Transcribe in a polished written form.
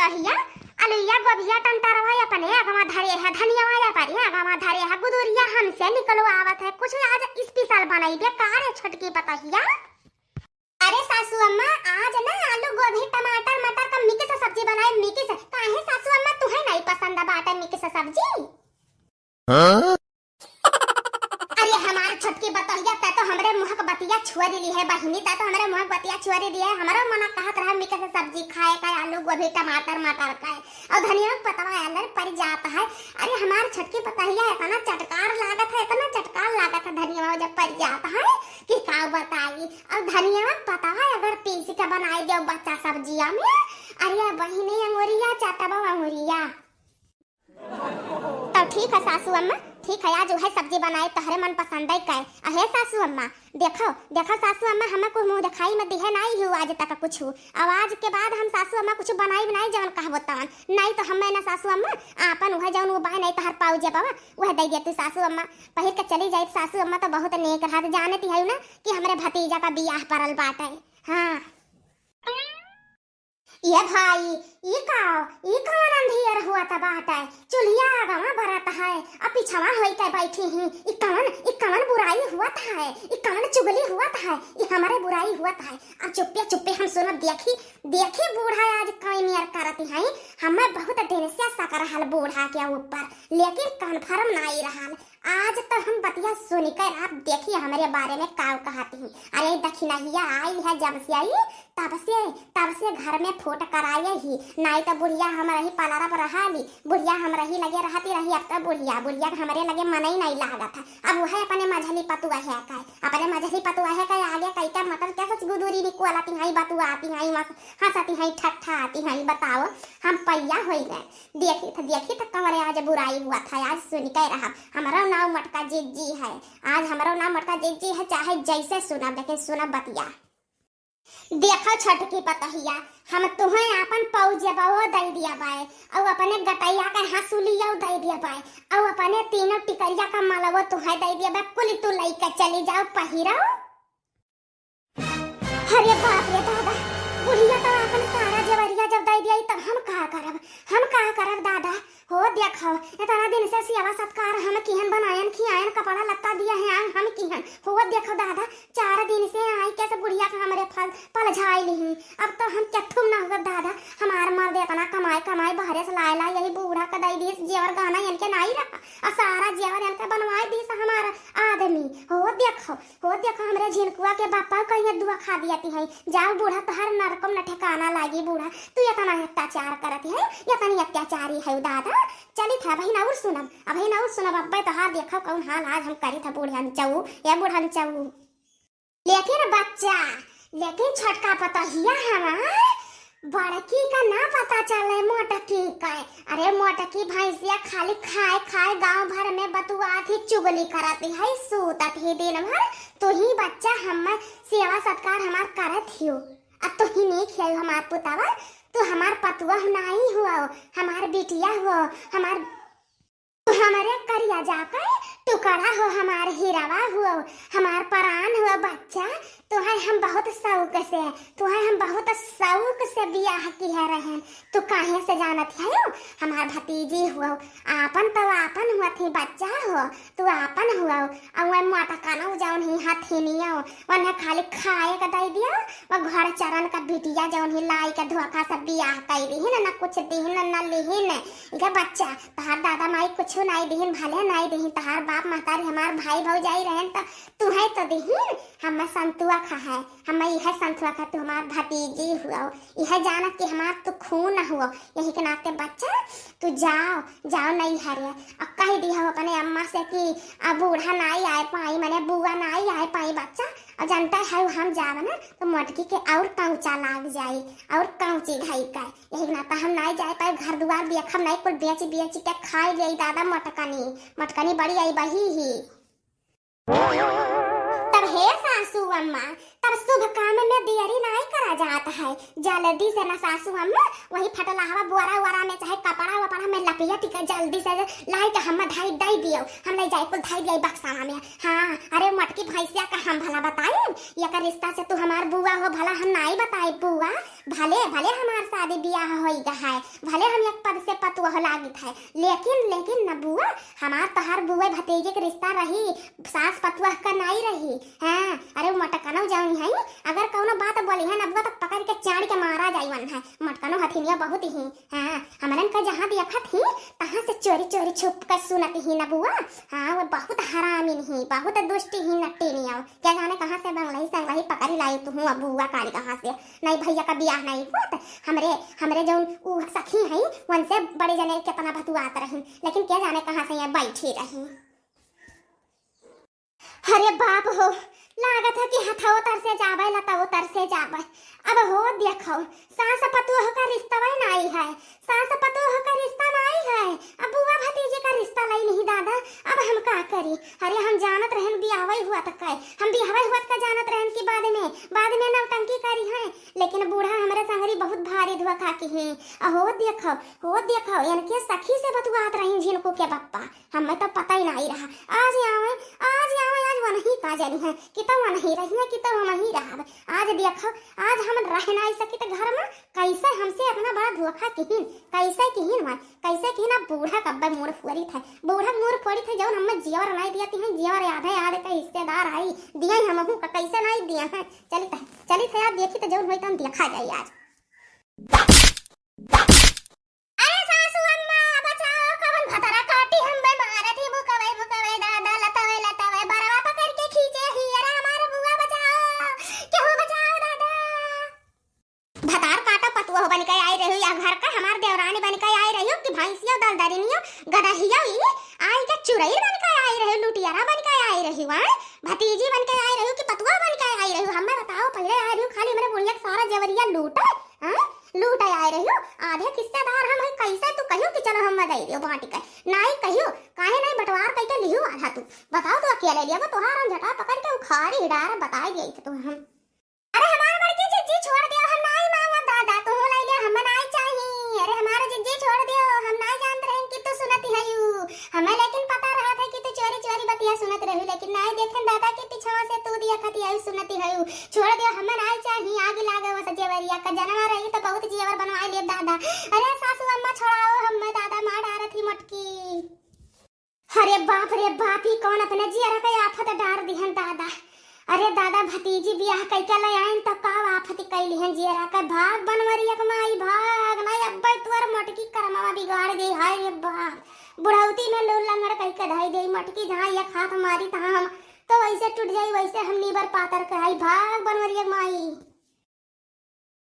पतहिया अलुइया गोभिया टंटरवा अपने अगवा धरे है धनिया वाला पारी अगवा धरे है गुदुरिया हमसे निकलो आवत है कुछ आज स्पेशल बनाई दे कार छटकी पतहिया। अरे सासू अम्मा आज ना आलू गोभी टमाटर मटर का मिक्स सब्जी बनाए मिक्स काहे सासू अम्मा तुम्हें नहीं पसंद बाटा मिक्स सब्जी? हाँ? अरे हमार छटकी बतहिया ता तो हमरे मुंह के बतिया छुरी ली है बहिनी ता तो हमरे मुंह के बतिया छुरी दी है हमरो मना कहत रहा मिक्स सब्जी खाए का आलू गोभी टमाटर मटर का और धनिया पतवा अंदर पड़ जाता है। अरे हमार छटकी बतहिया इतना चटकार लागत है इतना चटकार लागत है धनिया जब पड़ जाता है कि का बताई। और धनिया पतवा अगर पीस के बनाई दो बच्चा सब्जिया में अरे बहिनी अंगुरिया चाटबा अंगुरिया। तो ठीक है सासू अम्मा ठीक है आज वह सब्जी बनाए तहरे मन पसंद है काय अहे सासू अम्मा देखो देखो सासू अम्मा हमें को मुंह दिखाई में दिहे नहीं हूँ आज तक कुछ आवाज के बाद हम सासू अम्मा कुछ बनाई बनाई जवन कहबो तवन नहीं तो हमें ना सासू अम्मा आपन वह जवन वो बाय नहीं तहर पाऊ जे बाबा वह दे देती सासू अम्मा पहिर के चली जाए सासू अम्मा तो बहुत नेक रहा जानती है ना कि हमरे भतीजा का बियाह परल बाटे। हाँ ये भाई ये कौन अंधियर हुआ था बात है चुलिया गवा बरात है अब पिछवा होई के बैठी ही इकवन बुराई हुआ था इकवन चुगली हुआ था ये हमारे बुराई हुआ था। अब चुप्पे चुप्पे हम सुन देखी बूढ़ा आज कोई नियर करती है हमें बहुत दिन से सक रहल बूढ़ा के ऊपर लेकिन कन्फर्म नहीं रहल आज तो हम बतिया सुन कर आप देखिए हमारे बारे में काव कहती हैं। अरे दक्षिणहिया आई है जब से आई तब से घर में फोट कराए ही नहीं तो बुढ़िया हमारा ही पलारा पर रहा ली बुढ़िया हमारा ही लगे रहती रही अब तो बुढ़िया हमारे लगे मन ही नहीं लगा था। अब वह अपने मझली पतुआ है का अपने मझली पतुआ है का आगे कई का मतलब क्या सच गुदूरी निकुलाती है बतुआ आती है हंसती है ठट्ठा आती है बताओ हम पैया हो गए देखी तो कमरे आज बुराई हुआ था आज सुन के रहा हमारा नाम मटका जीजी है आज हमारा नाम मटका जीजी है चाहे जैसे सुना लेकिन सुना बतिया देखो छटकी पतहिया हम तुम्हें अपन पौजबाओ दे दिया बाय और अपने गटैया का हंसुलिया दे दिया बाय और अपने तीनों टिकरिया का मालवो तुम्हें दे दिया बाय कुल तू लेके चली जाओ पहिरो। अरे बाप रे दादा बुढ़िया तो अपन सारा जवरिया जब दे दिया तब हम का करब दादा हो देखो इतना दिन से सेवा सत्कार हम किहन बनायन खियायन कपड़ा लत्ता दिया है हम किहन हो देखो दादा 4 दिन से आई कैसे बुढ़िया का हमारे फल पल झाई नहीं अब तो हम चट्ठुम ना होगा दादा हमार मर्द इतना कमाई बहरे से लाए यही बूढ़ा का दई दिस जेवर गाना इनके नहीं रखा और सारा जेवर इनके बनवाई दिस हमारा आदमी हो देखो हमारे झिनकुआ के बापा कहीं दुआ खा दियाती है जाओ बूढ़ा तो हर नरकम न ठिकाना लागी बूढ़ा तू इतना अत्याचार करती है इतनी अत्याचारी है दादा चली था भाई ना और सुनब अब्बे तो हार देखो कौन हाल आज हम करी था बूढ़न चाऊ लेकिन छटका पतहिया हमार बड़की का ना पता चले मोटकी का। अरे मोटकी भैंसिया खाली खाए गांव भर में बतुआ थी चुगली कराती है सूतत ही दिन भर तो ही बच्चा हम सेवा सत्कार हमार करत हियो अब तो ही नहीं खेल हमार पुतावा तो हमार पतुआ नहीं हुआ हमार बिटिया हुआ हमारे करिया जाकर टुकड़ा हो हमार हीरावा हुआ हमार प्राण हुआ बच्चा तो है हम बहुत शौक से बियाह की है रहे तो काहे से जानत है हमार भतीजी हुआ आपन हुआ थी बच्चा हो तो आपन हुआ और वह माता काना जौन ही हथिनिया वह खाली खाए का दे दिया वह घर चरण का बिटिया जौन ही लाई का धोखा से बियाह कर दी ना कुछ दीन न लिहिन इनका बच्चा तहार दादा माई कुछ नहीं दीन भले नहीं दीन तहार बाप महतारी हमार भाई भौजाई रहन तो तुम्हें तो दीन हम संतुआ खा है हम यह संतुआ खा तू हमार भतीजी हुआ यह जाना कि हमार तो खून हुआ यही के नाते बच्चा तू जाओ नहीं हरे अब कह दिया अपने अम्मा से कि अब बूढ़ा नहीं आए पाई मैंने बुआ नहीं आए पाई बच्चा और जानता है हम जाव ना तो मटकी के और कांचा लाग जाए और कांची घाई का यही नाता हम नहीं जाए पाए घर दुआर देखम नहीं कुछ बेच के खाए ले दादा मटकनी बड़ी आई बही ही तब हे सासू अम्मा तब हर शुभ काम में देरी नहीं करा जाता है। जल्दी से ना सासू अम्मा वही फटला हवा बोरा वरा में चाहे कपड़ा वपड़ा में लपेट टिका जल्दी से लाइट हम धाई दई दियो, हम ले जाए कुल धाई दियो बक्सावा में। हाँ अरे मटकी भैंसिया का हम भला बताए ये का रिश्ता से तू हमार बुआ हो भला हम नहीं बताए बुआ, भले भले हमार शादी ब्याह होई है, भले हम एक पद से पतुआ लागित है, लेकिन लेकिन न बुआ हमार तहार बुआ भतीजे के रिश्ता रही, सास पतुआ का नहीं रही। हाँ अरे मटकनो जाऊन है, अगर कौनो बात बोली है नबुआ तो पकड़ के चाड़ के मारा जाइवन है। मटकनो हथिनिया बहुत ही। हाँ हमरन का जहाँ देखत ही तहाँ से चोरी चोरी छुप कर सुनत ही नबुआ। हाँ वो बहुत हरामी ही, बहुत दुष्टी ही नट्टी नहीं आओ, क्या जाने कहाँ से बंगलाई संगलाई पकड़ी लाई तू हूँ बुआ काली कहाँ से। नहीं भैया का ब्याह नहीं हुआ तो हमरे हमरे जो सखी है उनसे बड़े जने कितना भतुआत रही, लेकिन क्या जाने कहाँ से यहाँ बैठी रही। अरे बाप हो लागत है कि हथाओ तर से जावे लताओ तर से जावे। अब हो देखो सास पतुआ का रिश्ता वही नहीं है, सास पतुआ का रिश्ता नहीं है, अब बुआ भतीजे का रिश्ता लाई नहीं दादा। अब हम का करी? अरे हम जानत रहन बियाह हुआ तक का हम बियाह हुआ का जानत रहन की बाद में नौटंकी करी है, लेकिन बूढ़ा हमारे संगरी बहुत भारी धुआ खा के हैं। हो देखो इनके सखी से बतुआत रही जिनको के पप्पा हमें तो पता ही नहीं रहा। आज वो नहीं का जानी है कि तो वो नहीं रही है कि तो हम ही रहा। आज देखो आज हम रह नहीं सकी तो घर में कैसे हमसे इतना बड़ा धोखा किहिन, कैसे किहिन मैं कैसे किहिन। अब बूढ़ा कब्बे मोर फुरी था, बूढ़ा मोर फुरी था जब हमें जीवर नहीं दिया थी, जीवर आधे का हिस्सेदार आई दिया हम हूँ कैसे नहीं दिया है। चली थे यार देखी तो जब हुई तो देखा जाए आज। अरे सासू अम्मा बचाओ कवन भतरा काटी हम बे मारे थी भुकवे दादा लतावे बरवा पकड़ के खींचे ही। अरे हमारे बुआ बचाओ, क्यों बचाओ दादा। भतार काटा पतुआ बन के आई रही या घर का हमार देवरानी बन के आई रही हो कि भैंसिया दलदरिनियो गदहिया आई के चुरई बन के आई रही, लुटियारा बन के आई रही, वहां भतीजी बन के आई रही कि पतुआ बन के आई रही। हमें बताओ पहले आई रही खाली मेरे बुढ़िया सारा जवरिया लूटा लूट आई रही हो। आधे किस्सेदार हम है कैसे तू कहियो कि चलो हम दे दियो बांटी के नहीं कहियो काहे नहीं बंटवार करके लियो आधा तू बताओ तो अकेले लिया तोहार हम झटा पकड़ के उखाड़ी डार बता दिए तो हम। अरे हमारे बड़की जिज्जी छोड़ दियो हम नहीं मांगा दादा तू ले ले हम नहीं चाहिए। अरे हमारे जिज्जी छोड़ दियो हम नहीं जानते रहे कि तू सुनती है हमें, लेकिन पता रहा था कि तू चोरी चोरी बतिया सुनत रही, लेकिन नहीं देखे दादा के पीछे से तू दिया खती है सुनती है। छोड़ दियो हमें नहीं चाहिए, आगे लागे वो जेवरिया का जनवा रही तो बहुत जेवर बनवा लिए दादा। अरे सासू अम्मा छोड़ाओ हमें दादा मार डार थी मटकी। अरे बाप ही कौन अपने जियरा का आफत डार दिहन दादा। अरे दादा भतीजी ब्याह कैके ले आइन तो का आफत कैली हन जियरा का भाग बनवरिया के माई भाग नहीं अब्बा तोर मटकी करमावा बिगाड़ गई। हाय रे बाप बुढ़ौती में लोल लंगड़ कैके धाई दे मटकी जहां एक हाथ मारी तहां हम तो वैसे टूट जाई वैसे हम नीबर पातर के हाय भाग बनवरिया माई।